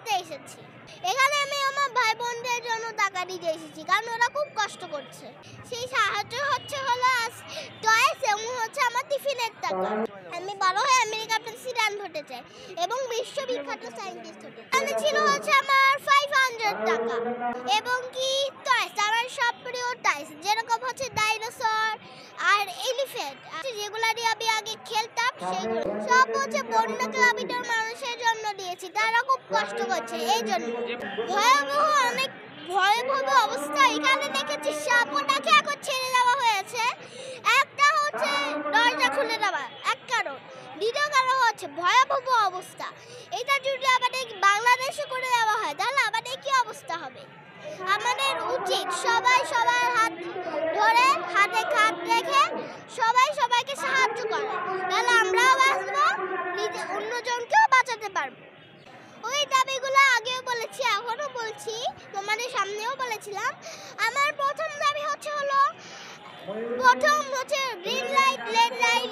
নিতে এসেছি। এখানে আমি আমার ভাই বোনদের জন্য টাকা দিতে এসেছি, কারণ ওরা খুব কষ্ট করছে। সেই সাহায্য হলো টয়েস এবং আমার টিফিনের টাকা। আমি বড় হয়ে আমেরিকার প্রেসিডেন্ট হতে চাই এবং বিশ্ববিখ্যাত সায়েন্টিস্ট হতে চাই। এখানে ছিল আমার 500 টাকা এবং কি টয়েস, আমার সব প্রিয় টয়েস, যেরকম ডাইনোসর আর এলিফ্যান্ট, যেগুলা দিয়ে আমি আগে খেলতাম, সেগুলো সব বন্য ক্লাবিটার মানুষের জন্য দিয়েছি। তারা খুব কষ্ট করছে, এই জন্য অনেক ভয়াবহ অবস্থা। এখানে দেখেছি সাপটাকে এখন ছেড়ে দেওয়া হয়েছে। একটা দরজা খুলে দেওয়া এক কারণ, দ্বিতীয় কারণ ভয়াবহ অবস্থা। এটা যদি আমাদের বাংলাদেশে করে দেওয়া হয় তাহলে আমাদের কি অবস্থা হবে? আমাদের উচিত সবাই সবার হাত ধরে, হাতে কাঁধ রেখে সবাই সবাইকে সাহায্য করা, তাহলে আমরাও বাঁচবো, অন্যজনকেও বাঁচাতে পারবো। ওই দাবিগুলো আগেও বলেছি, এখনো বলছি, তোমাদের সামনেও বলেছিলাম। আমার প্রথম দাবি green light, red light,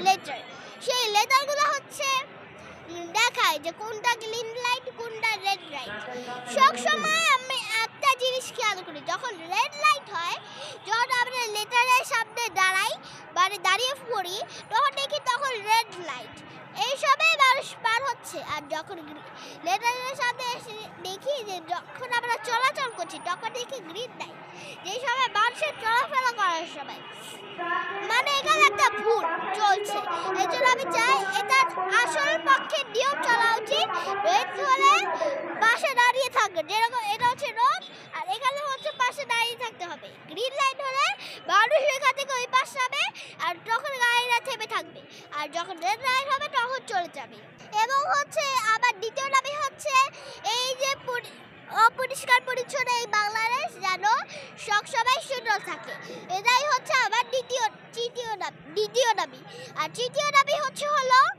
letter. সেই লেটারগুলো দেখায় যে কোনটা গ্রিন লাইট, কোনটা রেড লাইট। সবসময় আমি একটা জিনিস খেয়াল করি, যখন রেড লাইট হয়, যখন আমরা লেটারের সামনে দাঁড়িয়ে পড়ি, তখন দেখি রেড লাইট, এইসবে মানুষ পার হচ্ছে। আর যখন লেটারের সামনে এসে দেখি যে যখন আমরা চলাচল করছি, তখন দেখি গ্রিন লাইট, যেই সময় মানুষের চলাফেরা করার সময়। মানে এখানে একটা ভুল চলছে। এই জন্য আমি চাই এটা আসল পক্ষে নিয়ম চলা উচিত। রেড হলে পাশে দাঁড়িয়ে থাকবে, যেরকম এটা রোড, আর এখানে পাশে দাঁড়িয়ে থাকতে হবে। গ্রিন লাইট হলে মানুষ এখান থেকে ওই পাশ যাবে, আর তখন গাড়িরা থেমে থাকবে। আর যখন রেড লাইট হবে তখন চলে যাবে। এবং আবার দ্বিতীয় দাবি এই যে অপরিষ্কার পরিচ্ছন্ন এই বাংলাদেশ যেন সবসময় সুন্দর থাকে। এটাই আমার দ্বিতীয় দাবি। আর তৃতীয় দাবি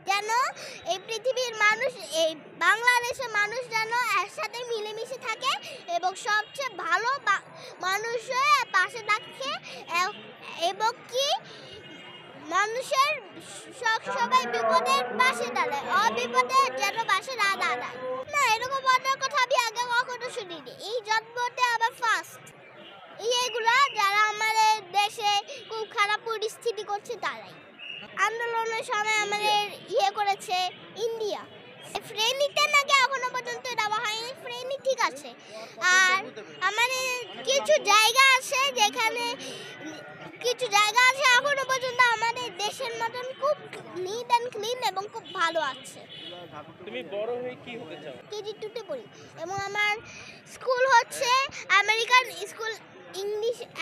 যেন এই পৃথিবীর মানুষ, এই বাংলাদেশের মানুষ যেন একসাথে মিলেমিশে থাকে এবং সবচেয়ে ভালো মানুষের পাশে থাকে, এবং কি মানুষের সবসময় বিপদের পাশে দাঁড়ায়, অবিপদে যেন পাশে না দাঁড়ায়। না, এরকম মনের কথা আমি আগে কখনো শুনিনি। এই জন্মতে আমার ফার্স্ট। এইগুলা যারা আমাদের দেশে খুব খারাপ পরিস্থিতি করছে তারাই। আন্দোলনের সময় আমাদের করেছে ইন্ডিয়া। ফ্রেনিতে নাকি এখনো পর্যন্ত দেওয়া হয়নি, ফ্রেনি ঠিক আছে। আর আমাদের কিছু জায়গা আছে এখনো পর্যন্ত আমাদের দেশের মতন খুব নিট অ্যান্ড ক্লিন এবং খুব ভালো আছে। তুমি বড় হয়ে কি হতে চাও? কেজি 2 পড়ি এবং আমার school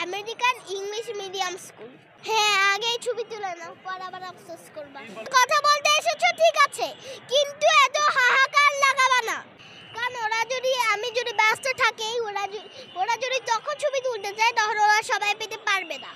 American English medium school. হ্যাঁ, আগে ছবি তুলে নাও, পরে আবার আফসোস করবা। কথা বলতে এসেছো ঠিক আছে, কিন্তু এত হাহাকার লাগাবা না, কারণ আমি যদি ব্যস্ত থাকি, ওরা যদি তখন ছবি তুলতে চায়, তখন ওরা সবাই পেতে পারবে না।